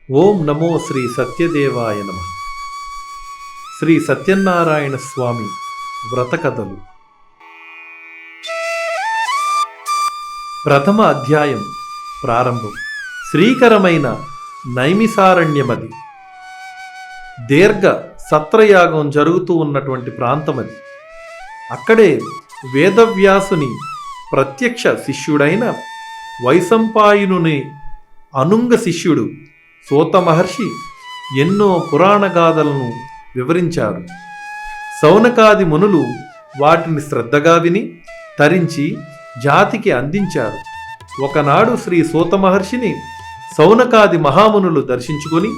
ఓం నమో శ్రీ సత్యదేవాయ నమః. శ్రీ సత్యనారాయణ స్వామి వ్రతకథలు. ప్రథమ అధ్యాయం ప్రారంభం. శ్రీకరమైన నైమిసారణ్యమది. దీర్ఘ సత్రయాగం జరుగుతూ ఉన్నటువంటి ప్రాంతమది. అక్కడే వేదవ్యాసుని ప్రత్యక్ష శిష్యుడైన వైశంపాయనుని అనుంగ శిష్యుడు సూత మహర్షి ఎన్నో పురాణగాథలను వివరించారు. శౌనకాది మునులు వాటిని శ్రద్ధగా విని తరించి జాతికి అందించారు. ఒకనాడు శ్రీ సూత మహర్షిని శౌనకాది మహామునులు దర్శించుకొని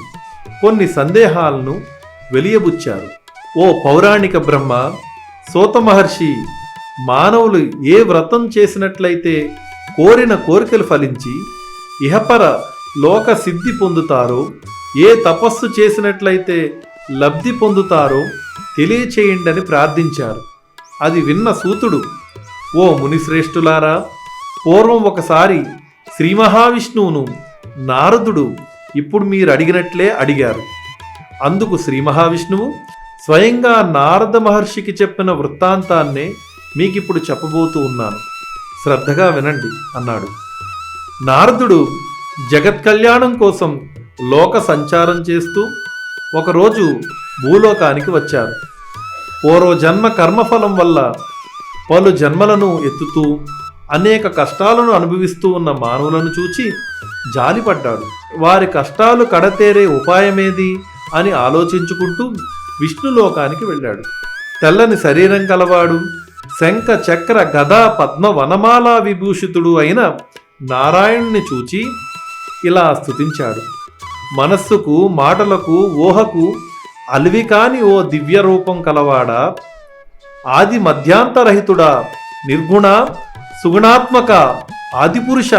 కొన్ని సందేహాలను వెలియబుచ్చారు. ఓ పౌరాణిక బ్రహ్మ, సూత మహర్షి మానవులు ఏ వ్రతం చేసినట్లయితే కోరిన కోరికలు ఫలించి ఇహపర లోక సిద్ధి పొందుతారో, ఏ తపస్సు చేసినట్లయితే లబ్ధి పొందుతారో తెలియచేయండి ప్రార్థించారు. అది విన్న సూతుడు, ఓ మునిశ్రేష్ఠులారా, పూర్వం ఒకసారి శ్రీ మహావిష్ణువును నారదుడు ఇప్పుడు మీరు అడిగినట్లే అడిగారు. అందుకు శ్రీ మహావిష్ణువు స్వయంగా నారద మహర్షికి చెప్పిన వృత్తాంతాన్నే మీకిప్పుడు చెప్పబోతూ ఉన్నాను, శ్రద్ధగా వినండి అన్నాడు. నారదుడు జగత్ కళ్యాణం కోసం లోక సంచారం చేస్తూ ఒకరోజు భూలోకానికి వచ్చారు. పూర్వజన్మ కర్మఫలం వల్ల పలు జన్మలను ఎత్తుతూ అనేక కష్టాలను అనుభవిస్తూ ఉన్న మానవులను చూచి జాలిపడ్డాడు. వారి కష్టాలు కడతేరే ఉపాయమేది అని ఆలోచించుకుంటూ విష్ణులోకానికి వెళ్ళాడు. తెల్లని శరీరం కలవాడు, శంఖ చక్ర గదా పద్మ వనమాలా విభూషితుడు అయిన నారాయణుని చూచి ఇలా స్తుతించాడు. మనస్సుకు, మాటలకు, ఊహకు అలివి కాని ఓ దివ్య రూపం కలవాడా, ఆది మధ్యాంతరహితుడా, నిర్గుణ సుగుణాత్మక ఆదిపురుష,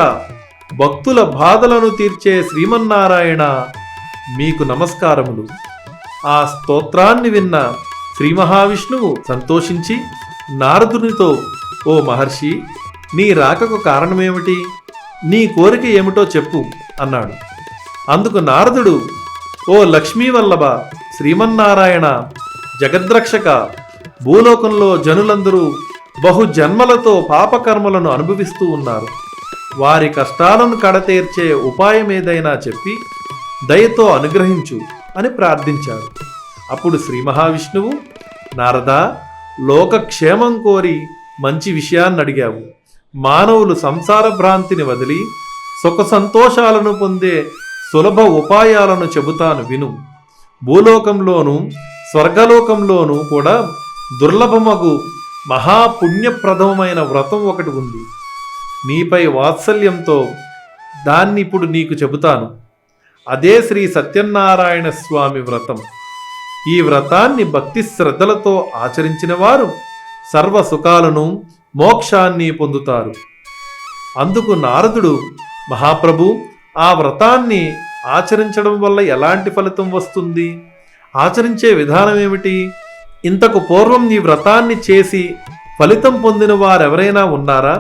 భక్తుల బాధలను తీర్చే శ్రీమన్నారాయణ, మీకు నమస్కారములు. ఆ స్తోత్రాన్ని విన్న శ్రీ మహావిష్ణువు సంతోషించి నారదునితో, ఓ మహర్షి, నీ రాకకు కారణమేమిటి? నీ కోరిక ఏమిటో చెప్పు అన్నాడు. అందుకు నారదుడు, ఓ లక్ష్మీవల్లభ, శ్రీమన్నారాయణ, జగద్రక్షక, భూలోకంలో జనులందరూ బహుజన్మలతో పాపకర్మలను అనుభవిస్తూ ఉన్నారు. వారి కష్టాలను కడతీర్చే ఉపాయం ఏదైనా చెప్పి దయతో అనుగ్రహించు అని ప్రార్థించాడు. అప్పుడు శ్రీ మహావిష్ణువు, నారదా, లోకక్షేమం కోరి మంచి విషయాన్ని అడిగావు. మానవులు సంసార భ్రాంతిని వదిలి సుఖ సంతోషాలను పొందే సులభ ఉపాయాలను చెబుతాను విను. భూలోకంలోనూ స్వర్గలోకంలోనూ కూడా దుర్లభమగు మహాపుణ్యప్రదమైన వ్రతం ఒకటి ఉంది. నీపై వాత్సల్యంతో దాన్ని ఇప్పుడు నీకు చెబుతాను. అదే శ్రీ సత్యనారాయణ స్వామి వ్రతం. ఈ వ్రతాన్ని భక్తి శ్రద్ధలతో ఆచరించిన వారు సర్వ సుఖాలను, మోక్షాన్ని పొందుతారు. అందుకు నారదుడు, మహాప్రభు, ఆ వ్రతాన్ని ఆచరించడం వల్ల ఎలాంటి ఫలితం వస్తుంది? ఆచరించే విధానం ఏమిటి? ఇంతకు పూర్వం ఈ వ్రతాన్ని చేసి ఫలితం పొందిన వారెవరైనా ఉన్నారా?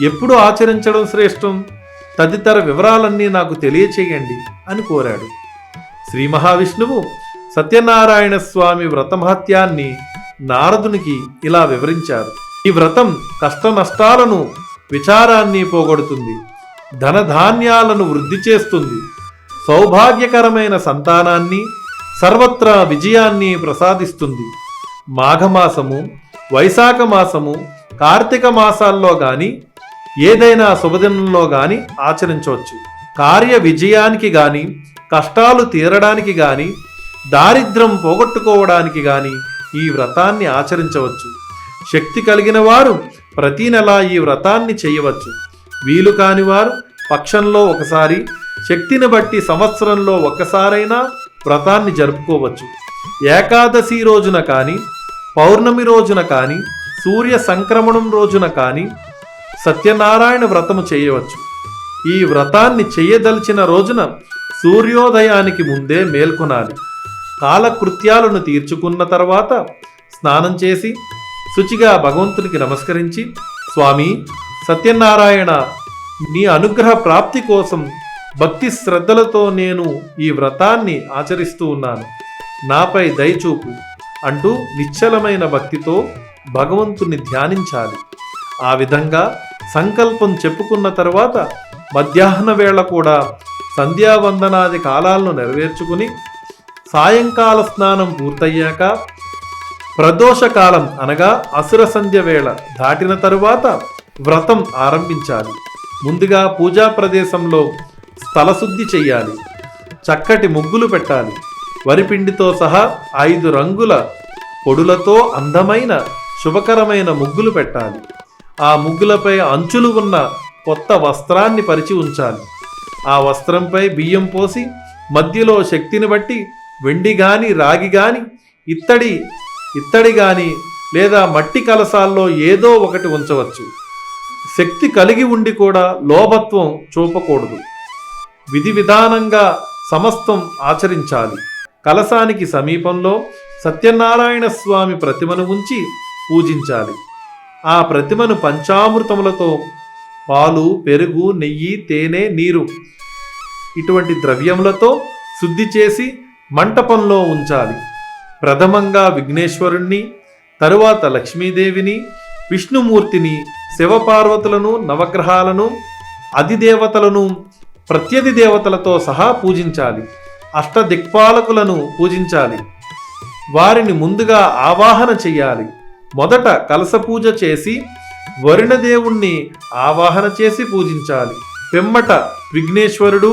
ఎప్పుడు ఆచరించడం శ్రేష్టం? తదితర వివరాలన్నీ నాకు తెలియచేయండి అని కోరాడు. శ్రీ మహావిష్ణువు సత్యనారాయణ స్వామి వ్రతమహత్యాన్ని నారదునికి ఇలా వివరించారు. ఈ వ్రతం కష్ట నష్టాలను, విచారాన్ని పోగొడుతుంది, ధనధాన్యాలను వృద్ధి చేస్తుంది, సౌభాగ్యకరమైన సంతానాన్ని, సర్వత్రా విజయాన్ని ప్రసాదిస్తుంది. మాఘమాసము, వైశాఖ మాసము, కార్తీక మాసాల్లో గాని ఏదైనా శుభదినంలో గాని ఆచరించవచ్చు. కార్య విజయానికి గాని, కష్టాలు తీరడానికి గాని, దారిద్ర్యం పోగొట్టుకోవడానికి గాని ఈ వ్రతాన్ని ఆచరించవచ్చు. శక్తి కలిగిన వారు ప్రతి నెల ఈ వ్రతాన్ని చేయవచ్చు. వీలు కాని వారు పక్షంలో ఒకసారి, శక్తిని బట్టి సంవత్సరంలో ఒక్కసారైనా వ్రతాన్ని జరుపుకోవచ్చు. ఏకాదశి రోజున కానీ, పౌర్ణమి రోజున కానీ, సూర్య సంక్రమణం రోజున కానీ సత్యనారాయణ వ్రతము చేయవచ్చు. ఈ వ్రతాన్ని చేయదలిచిన రోజున సూర్యోదయానికి ముందే మేల్కొనాలి. కాలకృత్యాలను తీర్చుకున్న తర్వాత స్నానం చేసి శుచిగా భగవంతునికి నమస్కరించి, స్వామి సత్యనారాయణ, నీ అనుగ్రహ ప్రాప్తి కోసం భక్తి శ్రద్ధలతో నేను ఈ వ్రతాన్ని ఆచరిస్తూ ఉన్నాను, నాపై దయచూపు అంటూ నిశ్చలమైన భక్తితో భగవంతుని ధ్యానించాలి. ఆ విధంగా సంకల్పం చెప్పుకున్న తరువాత మధ్యాహ్న వేళ కూడా సంధ్యావందనాది కాలాలను నెరవేర్చుకుని సాయంకాల స్నానం పూర్తయ్యాక ప్రదోషకాలం అనగా అసుర సంధ్య వేళ దాటిన తరువాత వ్రతం ఆరంభించాలి. ముందుగా పూజా ప్రదేశంలో స్థలశుద్ధి చెయ్యాలి. చక్కటి ముగ్గులు పెట్టాలి. వరిపిండితో సహా 5 రంగుల పొడులతో అందమైన శుభకరమైన ముగ్గులు పెట్టాలి. ఆ ముగ్గులపై అంచులు ఉన్న కొత్త వస్త్రాన్ని పరిచి ఉంచాలి. ఆ వస్త్రంపై బియ్యం పోసి మధ్యలో శక్తిని బట్టి వెండి గాని రాగి గాని ఇత్తడి గాని లేదా మట్టి కలశాల్లో ఏదో ఒకటి ఉంచవచ్చు. శక్తి కలిగి ఉండి కూడా లోభత్వం చూపకూడదు. విధి విధానంగా సమస్తం ఆచరించాలి. కలశానికి సమీపంలో సత్యనారాయణ స్వామి ప్రతిమను ఉంచి పూజించాలి. ఆ ప్రతిమను పంచామృతములతో పాలు, పెరుగు, నెయ్యి, తేనె, నీరు ఇటువంటి ద్రవ్యములతో శుద్ధి చేసి మంటపంలో ఉంచాలి. ప్రథమంగా విఘ్నేశ్వరుణ్ణి, తరువాత లక్ష్మీదేవిని, విష్ణుమూర్తిని, శివపార్వతులను, నవగ్రహాలను, అధిదేవతలను, ప్రత్యధి దేవతలతో సహా పూజించాలి. అష్టదిక్పాలకులను పూజించాలి. వారిని ముందుగా ఆవాహన చెయ్యాలి. మొదట కలశ పూజ చేసి వరుణదేవుణ్ణి ఆవాహన చేసి పూజించాలి. పిమ్మట విఘ్నేశ్వరుడు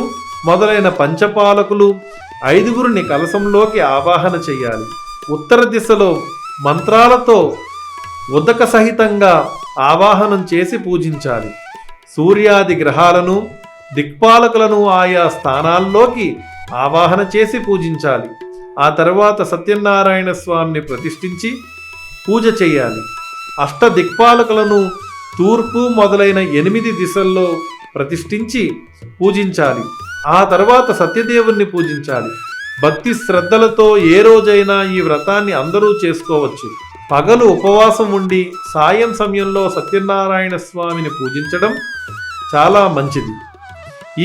మొదలైన పంచపాలకులు 5గురిని కలశంలోకి ఆవాహన చెయ్యాలి. ఉత్తర దిశలో మంత్రాలతో ఉదక సహితంగా ఆవాహనం చేసి పూజించాలి. సూర్యాది గ్రహాలను, దిక్పాలకులను ఆయా స్థానాల్లోకి ఆవాహన చేసి పూజించాలి. ఆ తర్వాత సత్యనారాయణ స్వామిని ప్రతిష్ఠించి పూజ చేయాలి. అష్టదిక్పాలకులను తూర్పు మొదలైన 8 దిశల్లో ప్రతిష్ఠించి పూజించాలి. ఆ తర్వాత సత్యదేవుణ్ణి పూజించాలి. భక్తి శ్రద్ధలతో ఏ రోజైనా ఈ వ్రతాన్ని అందరూ చేసుకోవచ్చు. పగలు ఉపవాసం ఉండి సాయం సమయంలో సత్యనారాయణ స్వామిని పూజించడం చాలా మంచిది.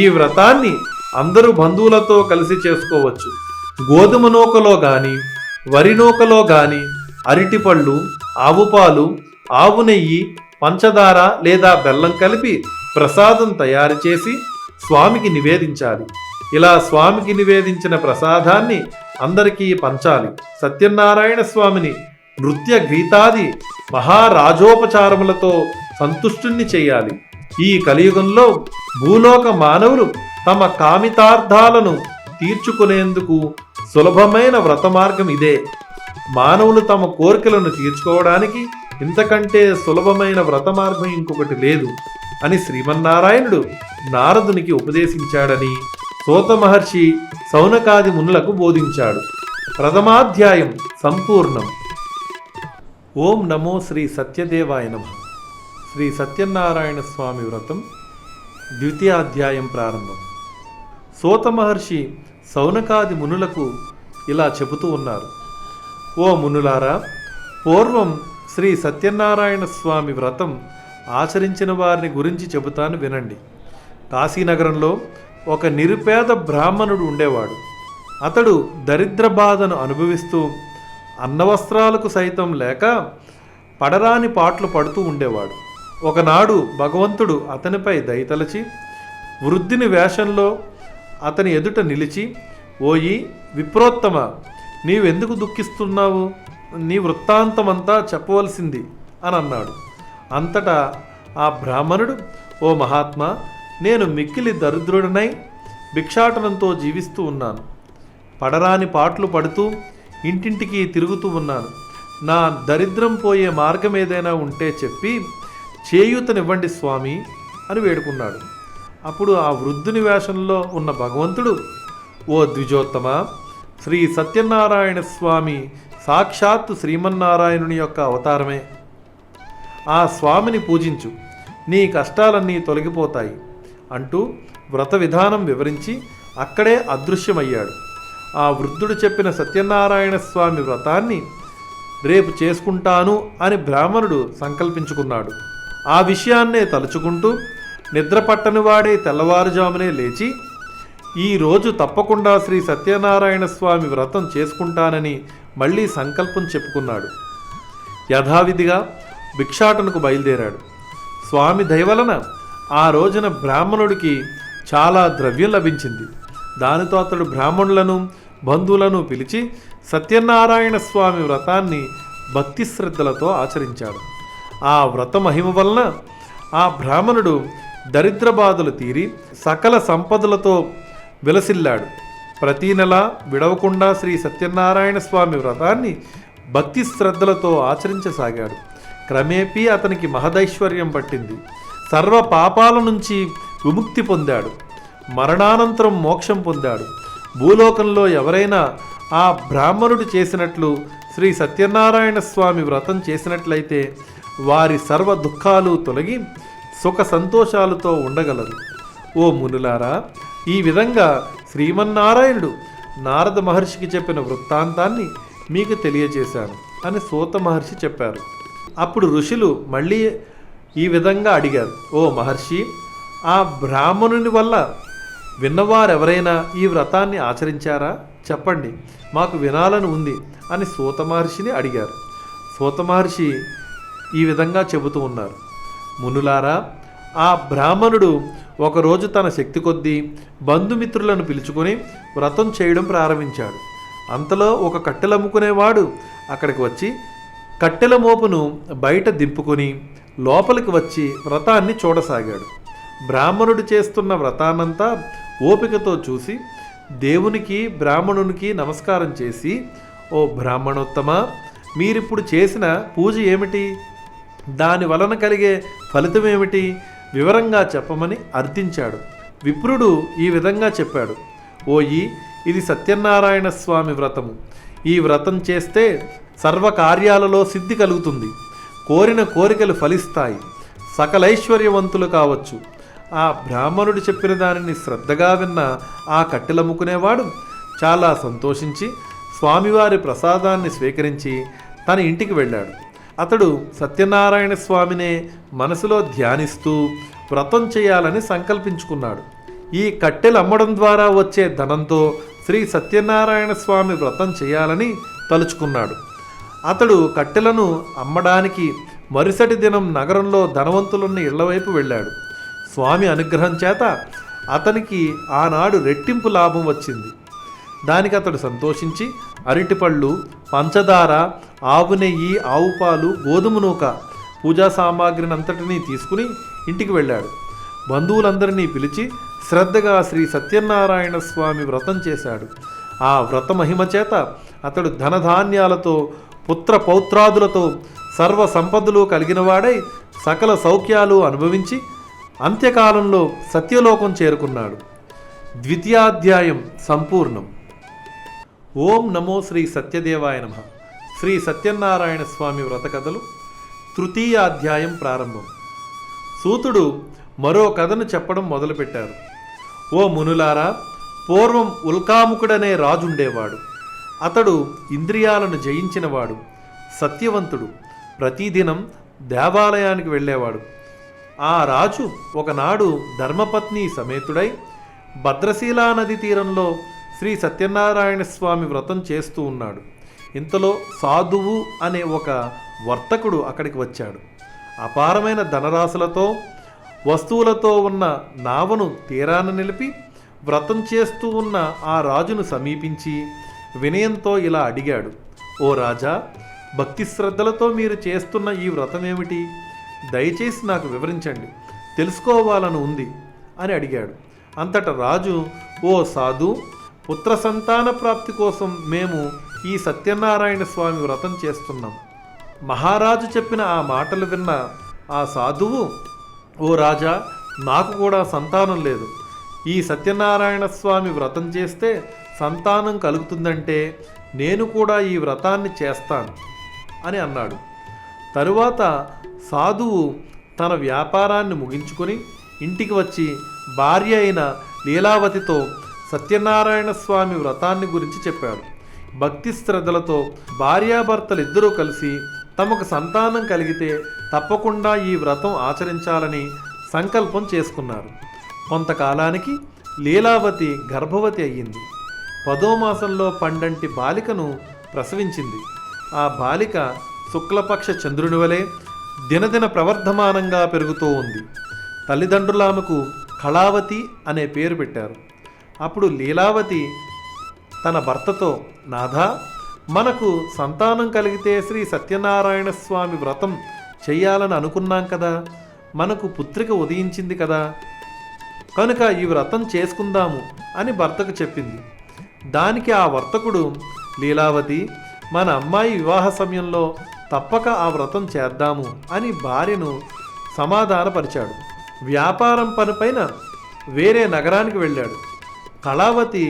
ఈ వ్రతాన్ని అందరూ బంధువులతో కలిసి చేసుకోవచ్చు. గోధుమ నూకలో గాని, వరి నూకలో గాని అరటిపళ్ళు, ఆవు పాలు, ఆవు నెయ్యి, పంచదార లేదా బెల్లం కలిపి ప్రసాదం తయారు చేసి స్వామికి నివేదించాలి. ఇలా స్వామికి నివేదించిన ప్రసాదాన్ని అందరికీ పంచాలి. సత్యనారాయణ స్వామిని నృత్య గీతాది మహారాజోపచారములతో సంతుష్టుణ్ణి చేయాలి. ఈ కలియుగంలో భూలోక మానవులు తమ కామితార్థాలను తీర్చుకునేందుకు సులభమైన వ్రత మార్గం ఇదే. మానవులు తమ కోరికలను తీర్చుకోవడానికి ఇంతకంటే సులభమైన వ్రత మార్గం ఇంకొకటి లేదు అని శ్రీమన్నారాయణుడు నారదునికి ఉపదేశించాడని సూత మహర్షి సౌనకాది మునులకు బోధించాడు. ప్రథమాధ్యాయం సంపూర్ణం. ఓం నమో శ్రీ సత్యదేవాయ నమః. శ్రీ సత్యనారాయణ స్వామి వ్రతం ద్వితీయాధ్యాయం ప్రారంభం. సూత మహర్షి సౌనకాది మునులకు ఇలా చెబుతూ ఉన్నారు. ఓ మునులారా, పూర్వం శ్రీ సత్యనారాయణ స్వామి వ్రతం ఆచరించిన వారిని గురించి చెబుతాను వినండి. కాశీనగరంలో ఒక నిరుపేద బ్రాహ్మణుడు ఉండేవాడు. అతడు దరిద్ర బాధను అనుభవిస్తూ అన్నవస్త్రాలకు సైతం లేక పడరాని పాట్లు పడుతూ ఉండేవాడు. ఒకనాడు భగవంతుడు అతనిపై దయతలచి వృద్ధిని వేషంలో అతని ఎదుట నిలిచి, ఓయి విప్రోత్తమ, నీవెందుకు దుఃఖిస్తున్నావు? నీ వృత్తాంతమంతా చెప్పవలసింది అని అన్నాడు. అంతటా ఆ బ్రాహ్మణుడు, ఓ మహాత్మా, నేను మిక్కిలి దరిద్రుడినై భిక్షాటనంతో జీవిస్తూ ఉన్నాను. పడరాని పాట్లు పడుతూ ఇంటింటికి తిరుగుతూ ఉన్నాను. నా దరిద్రం పోయే మార్గం ఏదైనా ఉంటే చెప్పి చేయూతనివ్వండి స్వామి అని వేడుకున్నాడు. అప్పుడు ఆ వృద్ధుని వేషంలో ఉన్న భగవంతుడు, ఓ ద్విజోత్తమ, శ్రీ సత్యనారాయణ స్వామి సాక్షాత్తు శ్రీమన్నారాయణుని యొక్క అవతారమే. ఆ స్వామిని పూజించు, నీ కష్టాలన్నీ తొలగిపోతాయి అంటూ వ్రత విధానం వివరించి అక్కడే అదృశ్యమయ్యాడు. ఆ వృద్ధుడు చెప్పిన సత్యనారాయణ స్వామి వ్రతాన్ని రేపు చేసుకుంటాను అని బ్రాహ్మణుడు సంకల్పించుకున్నాడు. ఆ విషయాన్నే తలుచుకుంటూ నిద్ర పట్టని వాడే తెల్లవారుజామునే లేచి ఈ రోజు తప్పకుండా శ్రీ సత్యనారాయణ స్వామి వ్రతం చేసుకుంటానని మళ్ళీ సంకల్పం చెప్పుకున్నాడు. యథావిధిగా భిక్షాటనకు బయలుదేరాడు. స్వామి దయవలన ఆ రోజున బ్రాహ్మణుడికి చాలా ద్రవ్యం లభించింది. దానితో అతడు బ్రాహ్మణులను బంధువులను పిలిచి సత్యనారాయణ స్వామి వ్రతాన్ని భక్తి శ్రద్ధలతో ఆచరించాడు. ఆ వ్రత మహిమ వలన ఆ బ్రాహ్మణుడు దరిద్ర బాధలు తీరి సకల సంపదలతో విలసిల్లాడు. ప్రతీ నెల విడవకుండా శ్రీ సత్యనారాయణ స్వామి వ్రతాన్ని భక్తి శ్రద్ధలతో ఆచరించసాగాడు. క్రమేపీ అతనికి మహదైశ్వర్యం పట్టింది. సర్వ పాపాల నుంచి విముక్తి పొందాడు. మరణానంతరం మోక్షం పొందాడు. భూలోకంలో ఎవరైనా ఆ బ్రాహ్మణుడు చేసినట్లు శ్రీ సత్యనారాయణ స్వామి వ్రతం చేసినట్లయితే వారి సర్వ దుఃఖాలు తొలగి సుఖ సంతోషాలతో ఉండగలరు. ఓ మునులారా, ఈ విధంగా శ్రీమన్నారాయణుడు నారద మహర్షికి చెప్పిన వృత్తాంతాన్ని మీకు తెలియజేశాను అని సూత మహర్షి చెప్పారు. అప్పుడు ఋషులు మళ్ళీ ఈ విధంగా అడిగారు, ఓ మహర్షి, ఆ బ్రాహ్మణుని వల్ల విన్నవారెవరైనా ఈ వ్రతాన్ని ఆచరించారా? చెప్పండి, మాకు వినాలని ఉంది అని సూత మహర్షిని అడిగారు. సూత మహర్షి ఈ విధంగా చెబుతూ ఉన్నారు, మునులారా, ఆ బ్రాహ్మణుడు ఒకరోజు తన శక్తి కొద్దీ బంధుమిత్రులను పిలుచుకొని వ్రతం చేయడం ప్రారంభించాడు. అంతలో ఒక కట్టెలమ్ముకునేవాడు అక్కడికి వచ్చి కట్టెల మోపును బయట దింపుకొని లోపలికి వచ్చి వ్రతాన్ని చూడసాగాడు. బ్రాహ్మణుడు చేస్తున్న వ్రతాన్నంతా ఓపికతో చూసి దేవునికి బ్రాహ్మణునికి నమస్కారం చేసి, ఓ బ్రాహ్మణోత్తమ, మీరిప్పుడు చేసిన పూజ ఏమిటి? దాని వలన కలిగే ఫలితం ఏమిటి? వివరంగా చెప్పమని అర్థించాడు. విప్రుడు ఈ విధంగా చెప్పాడు, ఓయి, ఇది సత్యనారాయణ స్వామి వ్రతము. ఈ వ్రతం చేస్తే సర్వకార్యాలలో సిద్ధి కలుగుతుంది. కోరిన కోరికలు ఫలిస్తాయి. సకలైశ్వర్యవంతులు కావచ్చు. ఆ బ్రాహ్మణుడు చెప్పిన దానిని శ్రద్ధగా విన్న ఆ కట్టెలమ్ముకునేవాడు చాలా సంతోషించి స్వామివారి ప్రసాదాన్ని స్వీకరించి తన ఇంటికి వెళ్ళాడు. అతడు సత్యనారాయణ స్వామినే మనసులో ధ్యానిస్తూ వ్రతం చేయాలని సంకల్పించుకున్నాడు. ఈ కట్టెలు అమ్మడం ద్వారా వచ్చే ధనంతో శ్రీ సత్యనారాయణ స్వామి వ్రతం చేయాలని తలుచుకున్నాడు. అతడు కట్టెలను అమ్మడానికి మరుసటి దినం నగరంలో ధనవంతులున్న ఇళ్లవైపు వెళ్ళాడు. స్వామి అనుగ్రహం చేత అతనికి ఆనాడు రెట్టింపు లాభం వచ్చింది. దానికి అతడు సంతోషించి అరటిపళ్ళు, పంచదార, ఆవు నెయ్యి, ఆవు పాలు, గోధుమ నూక, పూజా సామాగ్రిని అంతటినీ తీసుకుని ఇంటికి వెళ్ళాడు. బంధువులందరినీ పిలిచి శ్రద్ధగా శ్రీ సత్యనారాయణ స్వామి వ్రతం చేశాడు. ఆ వ్రత మహిమ చేత అతడు ధనధాన్యాలతో, పుత్ర పౌత్రాదులతో సర్వ సంపదలు కలిగినవాడై సకల సౌఖ్యాలు అనుభవించి అంత్యకాలంలో సత్యలోకం చేరుకున్నాడు. ద్వితీయాధ్యాయం సంపూర్ణం. ఓం నమో శ్రీ సత్యదేవాయ నమః. శ్రీ సత్యనారాయణ స్వామి వ్రత కథలు తృతీయాధ్యాయం ప్రారంభం. సూతుడు మరో కథను చెప్పడం మొదలుపెట్టారు. ఓ మునులారా, పూర్వం ఉల్కాముకుడనే రాజుండేవాడు. అతడు ఇంద్రియాలను జయించినవాడు, సత్యవంతుడు. ప్రతిదినం దేవాలయానికి వెళ్ళేవాడు. ఆ రాజు ఒకనాడు ధర్మపత్ని సమేతుడై భద్రశీలా నది తీరంలో శ్రీ సత్యనారాయణ స్వామి వ్రతం చేస్తూ ఉన్నాడు. ఇంతలో సాధువు అనే ఒక వర్తకుడు అక్కడికి వచ్చాడు. అపారమైన ధనరాశులతో, వస్తువులతో ఉన్న నావను తీరాన నిలిపి వ్రతం చేస్తూ ఉన్న ఆ రాజును సమీపించి వినయంతో ఇలా అడిగాడు, ఓ రాజా, భక్తి శ్రద్ధలతో మీరు చేస్తున్న ఈ వ్రతం ఏమిటి? దయచేసి నాకు వివరించండి, తెలుసుకోవాలని ఉంది అని అడిగాడు. అంతటా రాజు, ఓ సాధు, పుత్ర సంతాన ప్రాప్తి కోసం మేము ఈ సత్యనారాయణ స్వామి వ్రతం చేస్తున్నాం. మహారాజు చెప్పిన ఆ మాటలు విన్న ఆ సాధువు, ఓ రాజా, నాకు కూడా సంతానం లేదు. ఈ సత్యనారాయణ స్వామి వ్రతం చేస్తే సంతానం కలుగుతుందంటే నేను కూడా ఈ వ్రతాన్ని చేస్తాను అని అన్నాడు. తరువాత సాధువు తన వ్యాపారాన్ని ముగించుకొని ఇంటికి వచ్చి భార్య అయిన లీలావతితో సత్యనారాయణ స్వామి వ్రతాన్ని గురించి చెప్పాడు. భక్తి శ్రద్ధలతో భార్యాభర్తలిద్దరూ కలిసి తమకు సంతానం కలిగితే తప్పకుండా ఈ వ్రతం ఆచరించాలని సంకల్పం చేసుకున్నారు. కొంతకాలానికి లీలావతి గర్భవతి అయ్యింది. 10వ మాసంలో పండంటి బాలికను ప్రసవించింది. ఆ బాలిక శుక్లపక్ష చంద్రుని వలె దినదిన ప్రవర్ధమానంగా పెరుగుతూ ఉంది. తల్లిదండ్రులు ఆమెకు కళావతి అనే పేరు పెట్టారు. అప్పుడు లీలావతి తన భర్తతో, నాథా, మనకు సంతానం కలిగితే శ్రీ సత్యనారాయణ స్వామి వ్రతం చెయ్యాలని అనుకున్నాం కదా, మనకు పుత్రిక ఉదయించింది కదా, కనుక ఈ వ్రతం చేసుకుందాము అని భర్తకు చెప్పింది. దానికి ఆ వర్తకుడు, లీలావతి, మన అమ్మాయి వివాహ సమయంలో తప్పక ఆ వ్రతం చేద్దాము అని భార్యను సమాధానపరిచాడు. వ్యాపారం పనిపైన వేరే నగరానికి వెళ్ళాడు. కళావతి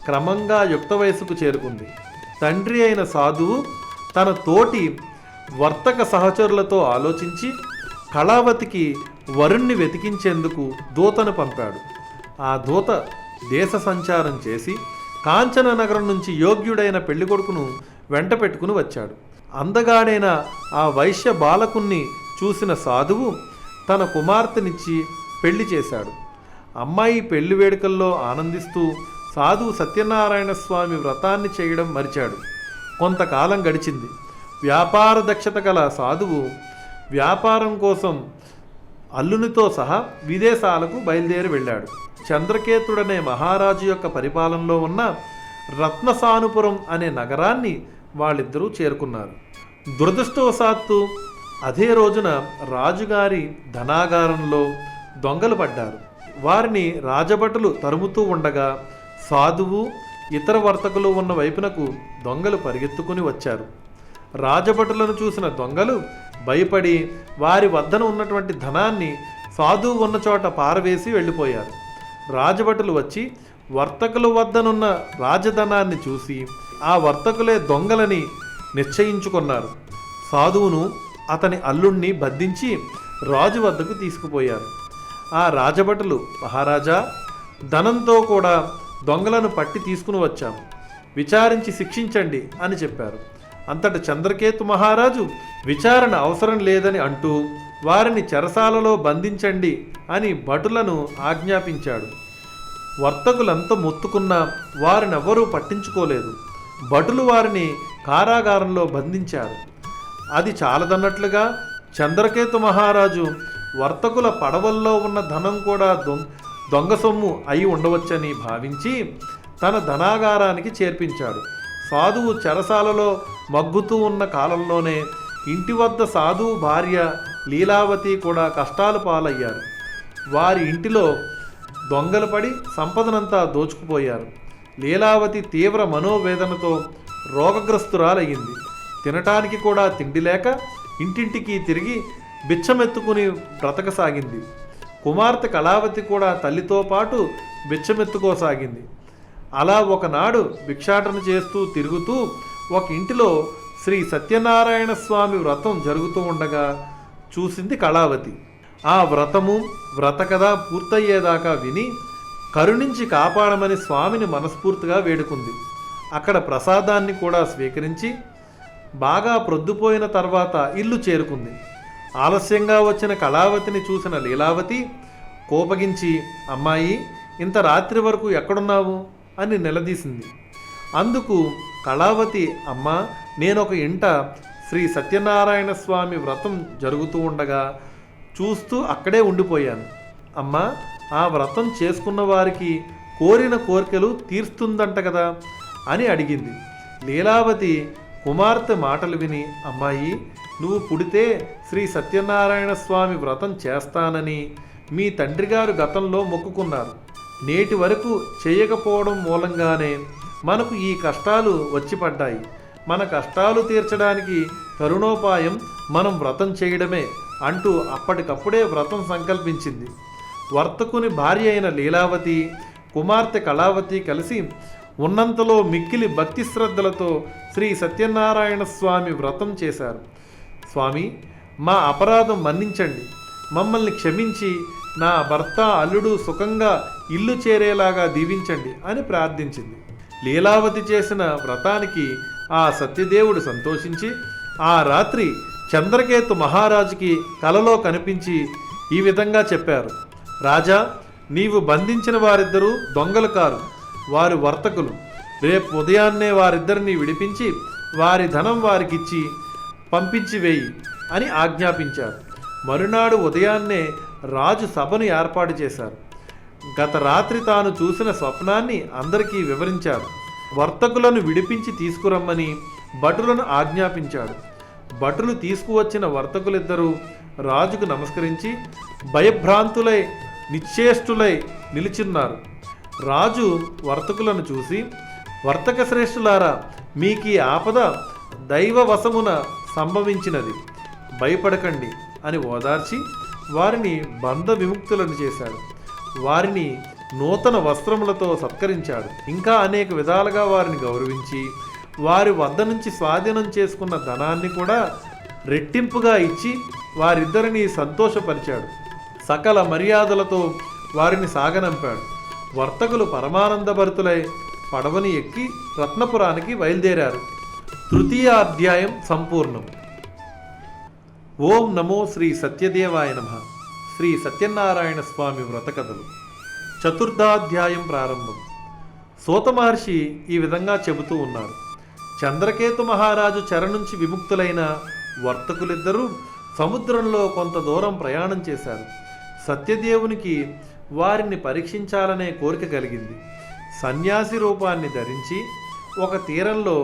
క్రమంగా యుక్త వయసుకు చేరుకుంది. తండ్రి అయిన సాధువు తన తోటి వర్తక సహచరులతో ఆలోచించి కళావతికి వరుణ్ణి వెతికించేందుకు దూతను పంపాడు. ఆ దూత దేశ సంచారం చేసి కాంచన నగరం నుంచి యోగ్యుడైన పెళ్లికొడుకును వెంట పెట్టుకుని వచ్చాడు. అందగాడైన ఆ వైశ్య బాలకుణ్ణి చూసిన సాధువు తన కుమార్తెనిచ్చి పెళ్లి చేశాడు. అమ్మాయి పెళ్లి వేడుకల్లో ఆనందిస్తూ సాధువు సత్యనారాయణ స్వామి వ్రతాన్ని చేయడం మరిచాడు. కొంతకాలం గడిచింది. వ్యాపార దక్షత గల సాధువు వ్యాపారం కోసం అల్లునితో సహా విదేశాలకు బయలుదేరి వెళ్ళాడు. చంద్రకేతుడనే మహారాజు యొక్క పరిపాలనలో ఉన్న రత్నసానుపురం అనే నగరాన్ని వాళ్ళిద్దరూ చేరుకున్నారు. దురదృష్టవశాత్తు అదే రోజున రాజుగారి ధనాగారంలో దొంగలు పడ్డారు. వారిని రాజభటులు తరుముతూ ఉండగా సాధువు ఇతర వర్తకులు ఉన్న వైపునకు దొంగలు పరిగెత్తుకుని వచ్చారు. రాజభటులను చూసిన దొంగలు భయపడి వారి వద్దన ఉన్నటువంటి ధనాన్ని సాధువు ఉన్న చోట పారవేసి వెళ్ళిపోయారు. రాజభటులు వచ్చి వర్తకుల వద్దనున్న రాజధనాన్ని చూసి ఆ వర్తకులే దొంగలని నిశ్చయించుకున్నారు. సాధువును అతని అల్లుణ్ణి బంధించి రాజు వద్దకు తీసుకుపోయారు. ఆ రాజభటులు, మహారాజా, ధనంతో కూడా దొంగలను పట్టి తీసుకుని వచ్చాము, విచారించి శిక్షించండి అని చెప్పారు. అంతట చంద్రకేతు మహారాజు విచారణ అవసరం లేదని అంటూ వారిని చెరసాలలో బంధించండి అని భటులను ఆజ్ఞాపించాడు. వర్తకులంతా మొత్తుకున్నా వారినెవ్వరూ పట్టించుకోలేదు. భటులు వారిని కారాగారంలో బంధించారు. అది చాలదన్నట్లుగా చంద్రకేతు మహారాజు వర్తకుల పడవల్లో ఉన్న ధనం కూడా దొంగ సొమ్ము అయి ఉండవచ్చని భావించి తన ధనాగారానికి చేర్పించాడు. సాధువు చెరసాలలో మగ్గుతూ ఉన్న కాలంలోనే ఇంటి వద్ద సాధువు భార్య లీలావతి కూడా కష్టాలు పాలయ్యారు. వారి ఇంటిలో దొంగలు పడి సంపదనంతా దోచుకుపోయారు. లీలావతి తీవ్ర మనోవేదనతో రోగగ్రస్తురాలయ్యింది. తినటానికి కూడా తిండి లేక ఇంటింటికి తిరిగి బిచ్చమెత్తుకుని బ్రతకసాగింది. కుమార్తె కళావతి కూడా తల్లితో పాటు బిచ్చమెత్తుకోసాగింది. అలా ఒకనాడు భిక్షాటన చేస్తూ తిరుగుతూ ఒక ఇంటిలో శ్రీ సత్యనారాయణ స్వామి వ్రతం జరుగుతూ ఉండగా చూసింది కళావతి. ఆ వ్రతము వ్రతకథ పూర్తయ్యేదాకా విని కరుణించి కాపాడమని స్వామిని మనస్ఫూర్తిగా వేడుకుంది. అక్కడ ప్రసాదాన్ని కూడా స్వీకరించి బాగా ప్రొద్దుపోయిన తర్వాత ఇల్లు చేరుకుంది. ఆలస్యంగా వచ్చిన కళావతిని చూసిన లీలావతి కోపగించి, అమ్మాయి, ఇంత రాత్రి వరకు ఎక్కడున్నావు అని నిలదీసింది. అందుకు కళావతి, అమ్మా, నేనొక ఇంట శ్రీ సత్యనారాయణ స్వామి వ్రతం జరుగుతూ ఉండగా చూస్తూ అక్కడే ఉండిపోయాను. అమ్మా, ఆ వ్రతం చేసుకున్న వారికి కోరిన కోరికలు తీర్స్తుందంట కదా అని అడిగింది. లీలావతి కుమార్తె మాటలు విని, అమ్మాయి, నువ్వు పుడితే శ్రీ సత్యనారాయణ స్వామి వ్రతం చేస్తానని మీ తండ్రి గారు గతంలో మొక్కుకున్నారు. నేటి వరకు చేయకపోవడం మూలంగానే మనకు ఈ కష్టాలు వచ్చి పడ్డాయి. మన కష్టాలు తీర్చడానికి కరుణోపాయం మనం వ్రతం చేయడమే అంటూ అప్పటికప్పుడే వ్రతం సంకల్పించింది. వర్తకుని భార్య అయిన లీలావతి, కుమార్తె కళావతి కలిసి ఉన్నంతలో మిక్కిలి భక్తి శ్రద్ధలతో శ్రీ సత్యనారాయణ స్వామి వ్రతం చేశారు. స్వామి, మా అపరాధం మన్నించండి, మమ్మల్ని క్షమించి నా భర్త అల్లుడు సుఖంగా ఇల్లు చేరేలాగా దీవించండి అని ప్రార్థించింది. లీలావతి చేసిన వ్రతానికి ఆ సత్యదేవుడు సంతోషించి ఆ రాత్రి చంద్రకేతు మహారాజుకి కలలో కనిపించి ఈ విధంగా చెప్పారు. రాజా, నీవు బంధించిన వారిద్దరూ దొంగలు కారు, వారు వర్తకులు. రేపు ఉదయాన్నే వారిద్దరిని విడిపించి వారి ధనం వారికిచ్చి పంపించి వేయి అని ఆజ్ఞాపించారు. మరునాడు ఉదయాన్నే రాజు సభను ఏర్పాటు చేశారు. గత రాత్రి తాను చూసిన స్వప్నాన్ని అందరికీ వివరించారు. వర్తకులను విడిపించి తీసుకురమ్మని భటులను ఆజ్ఞాపించాడు. భటులు తీసుకువచ్చిన వర్తకులిద్దరూ రాజుకు నమస్కరించి భయభ్రాంతులై నిశ్చేష్టులై నిలిచున్నారు. రాజు వర్తకులను చూసి, వర్తక శ్రేష్ఠులారా, మీకీ ఆపద దైవవశమున సంభవించినది, భయపడకండి అని ఓదార్చి వారిని బంధ విముక్తులను చేశాడు. వారిని నూతన వస్త్రములతో సత్కరించాడు. ఇంకా అనేక విధాలుగా వారిని గౌరవించి వారి వద్ద నుంచి స్వాధీనం చేసుకున్న ధనాన్ని కూడా రెట్టింపుగా ఇచ్చి వారిద్దరిని సంతోషపరిచాడు. సకల మర్యాదలతో వారిని సాగనంపాడు. వర్తకులు పరమానందభరితులై పడవని ఎక్కి రత్నపురానికి బయలుదేరారు. తృతీయ అధ్యాయం సంపూర్ణం. ఓం నమో శ్రీ సత్యదేవాయ నమః. శ్రీ సత్యనారాయణ స్వామి వ్రతకథలు. చతుర్థాధ్యాయం ప్రారంభం. సూత మహర్షి ఈ విధంగా చెబుతూ ఉన్నారు. చంద్రకేతు మహారాజు చెర నుంచి విముక్తులైన వర్తకులిద్దరూ సముద్రంలో కొంత దూరం ప్రయాణం చేశారు. సత్యదేవునికి వారిని పరీక్షించాలనే కోరిక కలిగింది. సన్యాసి రూపాన్ని ధరించి ఒక తీరంలో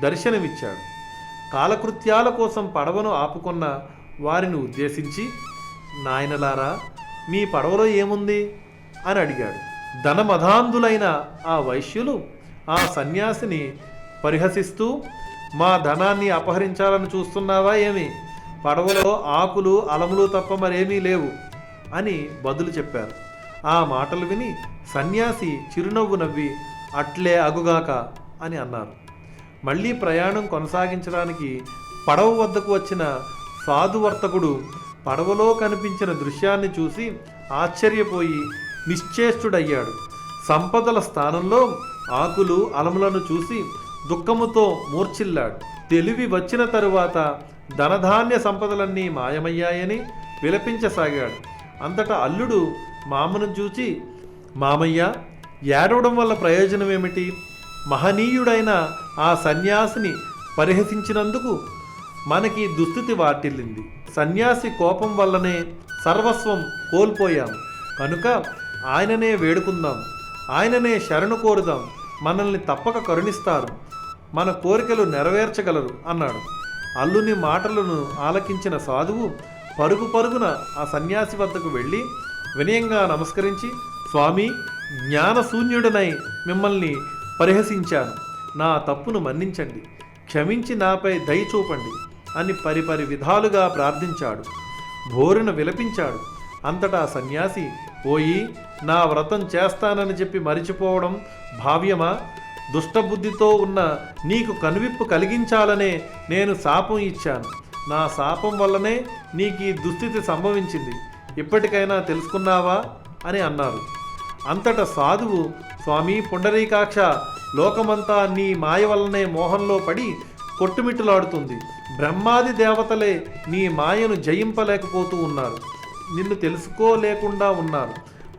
దర్శనమిచ్చాడు. కాలకృత్యాల కోసం పడవను ఆపుకున్న వారిని ఉద్దేశించి, నాయనలారా, మీ పడవలో ఏముంది అని అడిగాడు. ధనమధాంధులైన ఆ వైశ్యులు ఆ సన్యాసిని పరిహసిస్తూ, మా ధనాన్ని అపహరించాలని చూస్తున్నావా ఏమి? పడవలో ఆకులు అలములు తప్ప మరేమీ లేవు అని బదులు చెప్పారు. ఆ మాటలు విని సన్యాసి చిరునవ్వు నవ్వి, అట్లే అగుగాక అని అన్నారు. మళ్ళీ ప్రయాణం కొనసాగించడానికి పడవ వద్దకు వచ్చిన సాధువర్తకుడు పడవలో కనిపించిన దృశ్యాన్ని చూసి ఆశ్చర్యపోయి నిశ్చేష్టుడయ్యాడు. సంపదల స్థానంలో ఆకులు అలములను చూసి దుఃఖముతో మూర్ఛిల్లాడు. తెలివి వచ్చిన తరువాత ధనధాన్య సంపదలన్నీ మాయమయ్యాయని విలపించసాగాడు. అంతటా అల్లుడు మామను చూచి, మామయ్య, ఏడవడం వల్ల ప్రయోజనం ఏమిటి? మహనీయుడైన ఆ సన్యాసిని పరిహసించినందుకు మనకి దుస్థితి వాటిల్లింది. సన్యాసి కోపం వల్లనే సర్వస్వం కోల్పోయాం. కనుక ఆయననే వేడుకుందాం, ఆయననే శరణు కోరుదాం. మనల్ని తప్పక కరుణిస్తారు, మన కోరికలు నెరవేర్చగలరు అన్నాడు. అల్లుని మాటలను ఆలకించిన సాధువు పరుగు పరుగున ఆ సన్యాసి వద్దకు వెళ్ళి వినయంగా నమస్కరించి, స్వామి, జ్ఞానశూన్యుడనై మిమ్మల్ని పరిహసించాను. నా తప్పును మన్నించండి, క్షమించి నాపై దయ చూపండి అని పరిపరి విధాలుగా ప్రార్థించాడు. భోరున విలపించాడు. అంతటా సన్యాసి, పోయి నా వ్రతం చేస్తానని చెప్పి మరిచిపోవడం భావ్యమా? దుష్టబుద్ధితో ఉన్న నీకు కనువిప్పు కలిగించాలనే నేను శాపం ఇచ్చాను. నా శాపం వల్లనే నీకు ఈ దుస్థితి సంభవించింది. ఇప్పటికైనా తెలుసుకున్నావా అని అన్నారు. అంతటా సాధువు, స్వామి పుండరీకాక్ష, లోకమంతా నీ మాయ వల్లనే మోహంలో పడి కొట్టుమిట్టులాడుతుంది. బ్రహ్మాది దేవతలే నీ మాయను జయింపలేకపోతూ ఉన్నారు, నిన్ను తెలుసుకోలేకుండా ఉన్నారు.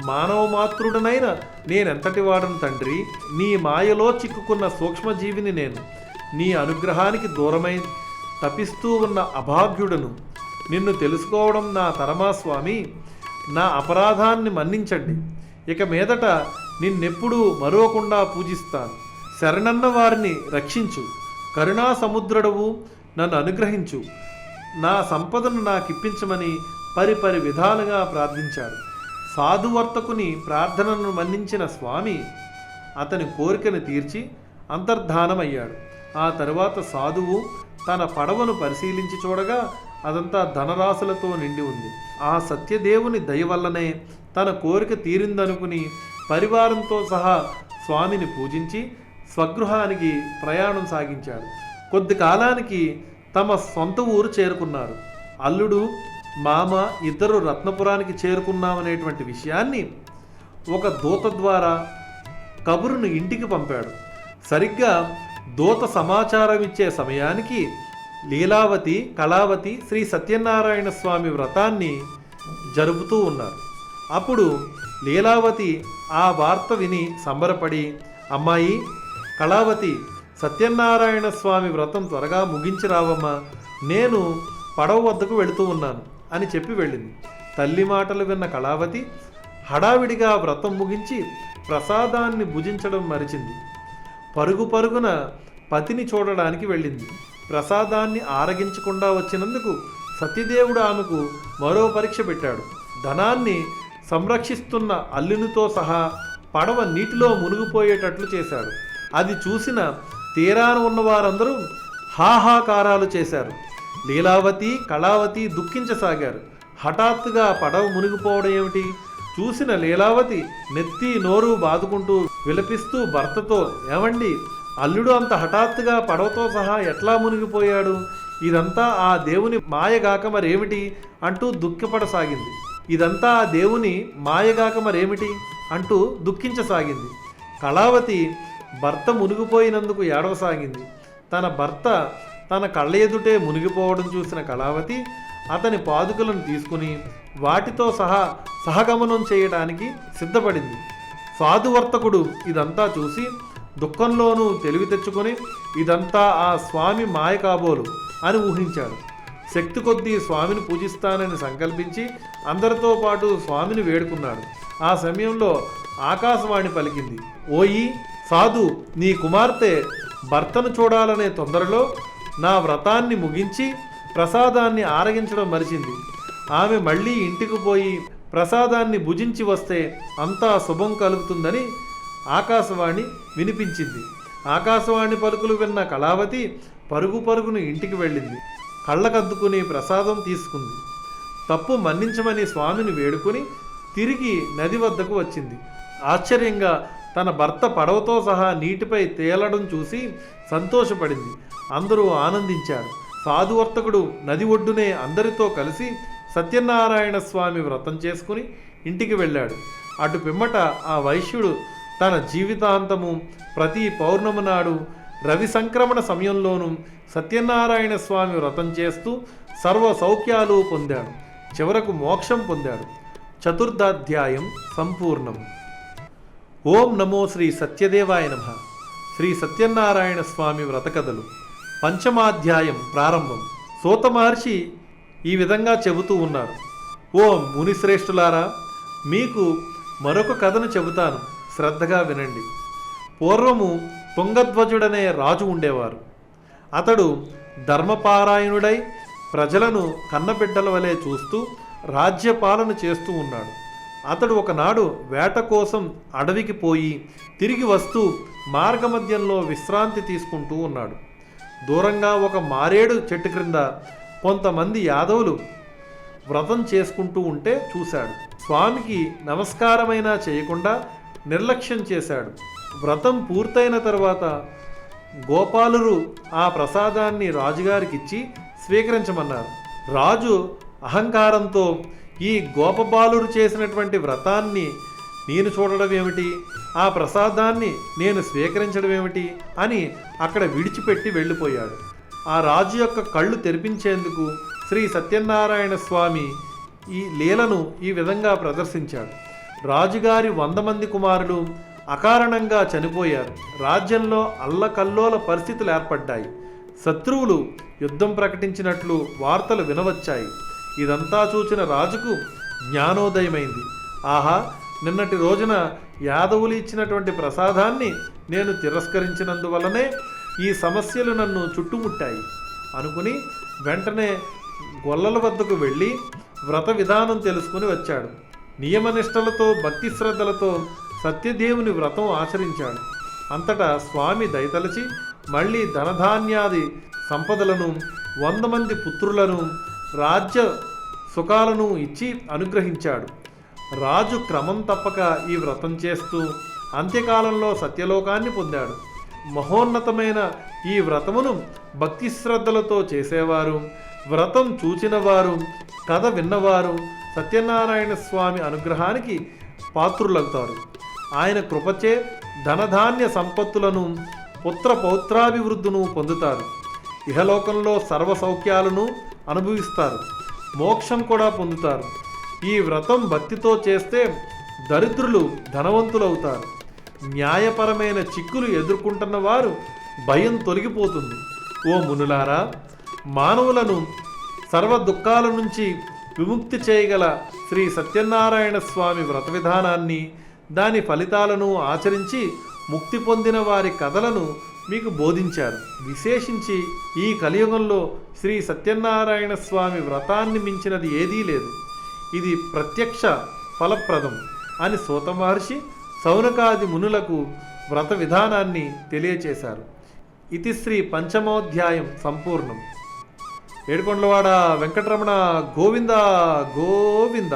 మానవ మాతృడనైన నేనెంతటి వాడను తండ్రి? నీ మాయలో చిక్కుకున్న సూక్ష్మజీవిని నేను. నీ అనుగ్రహానికి దూరమై తపిస్తూ ఉన్న అభాగ్యుడను. నిన్ను తెలుసుకోవడం నా తరమా స్వామి? నా అపరాధాన్ని మన్నించండి. ఇక మీదట నిన్నెప్పుడూ మరవకుండా పూజిస్తాను. శరణన్న వారిని రక్షించు. కరుణా సముద్రుడవు, నన్ను అనుగ్రహించు. నా సంపదను నాకిప్పించమని పరిపరి విధాలుగా ప్రార్థించాడు. సాధువర్తకుని ప్రార్థనను మన్నించిన స్వామి అతని కోరికను తీర్చి అంతర్ధానమయ్యాడు. ఆ తరువాత సాధువు తన పడవను పరిశీలించి చూడగా అదంతా ధనరాశులతో నిండి ఉంది. ఆ సత్యదేవుని దయ వల్లనే తన కోరిక తీరిందనుకుని పరివారంతో సహా స్వామిని పూజించి స్వగృహానికి ప్రయాణం సాగించాడు. కొద్ది కాలానికి తమ సొంత ఊరు చేరుకున్నారు. అల్లుడు, మామ ఇద్దరు రత్నపురానికి చేరుకున్నామనేటువంటి విషయాన్ని ఒక దూత ద్వారా కబురును ఇంటికి పంపాడు. సరిగ్గా దూత సమాచారం ఇచ్చే సమయానికి లీలావతి, కళావతి శ్రీ సత్యనారాయణ స్వామి వ్రతాన్ని జరుపుతూ ఉన్నారు. అప్పుడు లీలావతి ఆ వార్త విని సంబరపడి, అమ్మాయి కళావతి, సత్యనారాయణ స్వామి వ్రతం త్వరగా ముగించి రావమ్మా, నేను పడవ వద్దకు వెళుతూ ఉన్నాను అని చెప్పి వెళ్ళింది. తల్లి మాటలు విన్న కళావతి హడావిడిగా వ్రతం ముగించి ప్రసాదాన్ని భుజించడం మరిచింది. పరుగు పరుగున పతిని చూడడానికి వెళ్ళింది. ప్రసాదాన్ని ఆరగించకుండా వచ్చినందుకు సతీదేవుడు ఆమెకు మరో పరీక్ష పెట్టాడు. ధనాన్ని సంరక్షిస్తున్న అల్లునితో సహా పడవ నీటిలో మునిగిపోయేటట్లు చేశాడు. అది చూసిన తీరాన ఉన్న వారందరూ హాహాకారాలు చేశారు. లీలావతి, కళావతి దుఃఖించసాగారు. హఠాత్తుగా పడవ మునిగిపోవడం ఏమిటి? చూసిన లీలావతి నెత్తి నోరు బాదుకుంటూ విలపిస్తూ భర్తతో, ఏమండి, అల్లుడు అంత హఠాత్తుగా పడవతో సహా ఎట్లా మునిగిపోయాడు? ఇదంతా ఆ దేవుని మాయగాక మరేమిటి అంటూ దుఃఖపడసాగింది. ఇదంతా ఆ దేవుని మాయగాక మరేమిటి అంటూ దుఃఖించసాగింది. కళావతి భర్త మునిగిపోయినందుకు ఏడవసాగింది. తన భర్త తన కళ్ళ ఎదుటే మునిగిపోవడం చూసిన కళావతి అతని పాదుకలను తీసుకుని వాటితో సహగమనం చేయడానికి సిద్ధపడింది. సాధువర్తకుడు ఇదంతా చూసి దుఃఖంలోనూ తెలివి తెచ్చుకొని ఇదంతా ఆ స్వామి మాయ కాబోలు అని ఊహించాడు. శక్తి కొద్దీ స్వామిని పూజిస్తానని సంకల్పించి అందరితో పాటు స్వామిని వేడుకున్నాడు. ఆ సమయంలో ఆకాశవాణి పలికింది, ఓయి సాధు, నీ కుమార్తె భర్తను చూడాలనే తొందరలో నా వ్రతాన్ని ముగించి ప్రసాదాన్ని ఆరగించడం మరిచింది. ఆమె మళ్ళీ ఇంటికి పోయి ప్రసాదాన్ని భుజించి వస్తే అంతా శుభం కలుగుతుందని ఆకాశవాణి వినిపించింది. ఆకాశవాణి పలుకులు విన్న కళావతి పరుగు పరుగును ఇంటికి వెళ్ళింది. కళ్ళకద్దుకుని ప్రసాదం తీసుకుంది. తప్పు మన్నించమని స్వామిని వేడుకొని తిరిగి నది వద్దకు వచ్చింది. ఆశ్చర్యంగా తన భర్త పడవతో సహా నీటిపై తేలడం చూసి సంతోషపడింది. అందరూ ఆనందించారు. సాధువర్తకుడు నది ఒడ్డునే అందరితో కలిసి సత్యనారాయణ స్వామి వ్రతం చేసుకుని ఇంటికి వెళ్ళాడు. అటు పిమ్మట ఆ వైశ్యుడు తన జీవితాంతము ప్రతి పౌర్ణమి నాడు రవి సంక్రమణ సమయంలోనూ సత్యనారాయణ స్వామి వ్రతం చేస్తూ సర్వ సౌఖ్యాలు పొందాడు. చివరకు మోక్షం పొందాడు. చతుర్థాధ్యాయం సంపూర్ణం. ఓం నమో శ్రీ సత్యదేవాయ నమః. శ్రీ సత్యనారాయణ స్వామి వ్రతకథలు పంచమాధ్యాయం ప్రారంభం. సూత మహర్షి ఈ విధంగా చెబుతూ ఉన్నారు. ఓం మునిశ్రేష్ఠులారా, మీకు మరొక కథను చెబుతాను, శ్రద్ధగా వినండి. పూర్వము తుంగధ్వజుడనే రాజు ఉండేవారు. అతడు ధర్మపారాయణుడై ప్రజలను కన్నబిడ్డల వలె చూస్తూ రాజ్యపాలన చేస్తూ ఉన్నాడు. అతడు ఒకనాడు వేట కోసం అడవికి పోయి తిరిగి వస్తూ మార్గమధ్యంలో విశ్రాంతి తీసుకుంటూ ఉన్నాడు. దూరంగా ఒక మారేడు చెట్టు క్రింద కొంతమంది యాదవులు వ్రతం చేసుకుంటూ ఉంటే చూశాడు. స్వామికి నమస్కారమైనా చేయకుండా నిర్లక్ష్యం చేశాడు. వ్రతం పూర్తయిన తర్వాత గోపాలురు ఆ ప్రసాదాన్ని రాజుగారికిచ్చి స్వీకరించమన్నారు. రాజు అహంకారంతో, ఈ గోపబాలురు చేసినటువంటి వ్రతాన్ని నేను చూడడం ఏమిటి, ఆ ప్రసాదాన్ని నేను స్వీకరించడం ఏమిటి అని అక్కడ విడిచిపెట్టి వెళ్ళిపోయాడు. ఆ రాజు యొక్క కళ్ళు తెరిపించేందుకు శ్రీ సత్యనారాయణ స్వామి ఈ లీలను ఈ విధంగా ప్రదర్శించాడు. రాజుగారి 100 మంది కుమారులు అకారణంగా చనిపోయారు. రాజ్యంలో అల్లకల్లోల పరిస్థితులు ఏర్పడ్డాయి. శత్రువులు యుద్ధం ప్రకటించినట్లు వార్తలు వినవచ్చాయి. ఇదంతా చూచిన రాజుకు జ్ఞానోదయమైంది. ఆహా, నిన్నటి రోజున యాదవులు ఇచ్చినటువంటి ప్రసాదాన్ని నేను తిరస్కరించినందువల్లనే ఈ సమస్యలు నన్ను చుట్టుముట్టాయి అనుకుని వెంటనే గొల్లల వద్దకు వెళ్ళి వ్రత విధానం తెలుసుకుని వచ్చాడు. నియమనిష్టలతో భక్తి శ్రద్ధలతో సత్యదేవుని వ్రతం ఆచరించాడు. అంతటా స్వామి దయతలచి మళ్ళీ ధనధాన్యాది సంపదలను 100 మంది పుత్రులను రాజ్య సుఖాలను ఇచ్చి అనుగ్రహించాడు. రాజు క్రమం తప్పక ఈ వ్రతం చేస్తూ అంత్యకాలంలో సత్యలోకాన్ని పొందాడు. మహోన్నతమైన ఈ వ్రతమును భక్తి శ్రద్ధలతో చేసేవారు, వ్రతం చూచినవారు, కథ విన్నవారు సత్యనారాయణ స్వామి అనుగ్రహానికి పాత్రులవుతారు. ఆయన కృపచే ధనధాన్య సంపత్తులను, పుత్ర పౌత్రాభివృద్ధిను పొందుతారు. ఇహలోకంలో సర్వ సౌఖ్యాలను అనుభవిస్తారు, మోక్షం కూడా పొందుతారు. ఈ వ్రతం భక్తితో చేస్తే దరిద్రులు ధనవంతులవుతారు. న్యాయపరమైన చిక్కులు ఎదుర్కొంటున్న వారు భయం తొలగిపోతుంది. ఓ మునులారా, మానవులను సర్వ దుఃఖాల నుంచి విముక్తి చేయగల శ్రీ సత్యనారాయణ స్వామి వ్రత విధానాన్ని, దాని ఫలితాలను ఆచరించి ముక్తి పొందిన వారి కథలను మీకు బోధించారు. విశేషించి ఈ కలియుగంలో శ్రీ సత్యనారాయణ స్వామి వ్రతాన్ని మించినది ఏదీ లేదు. ఇది ప్రత్యక్ష ఫలప్రదం అని సూత మహర్షి సౌనకాది మునులకు వ్రత విధానాన్ని తెలియచేశారు. ఇది శ్రీ పంచమోధ్యాయం సంపూర్ణం. ఏడుకొండలవాడ వెంకటరమణ గోవింద గోవింద.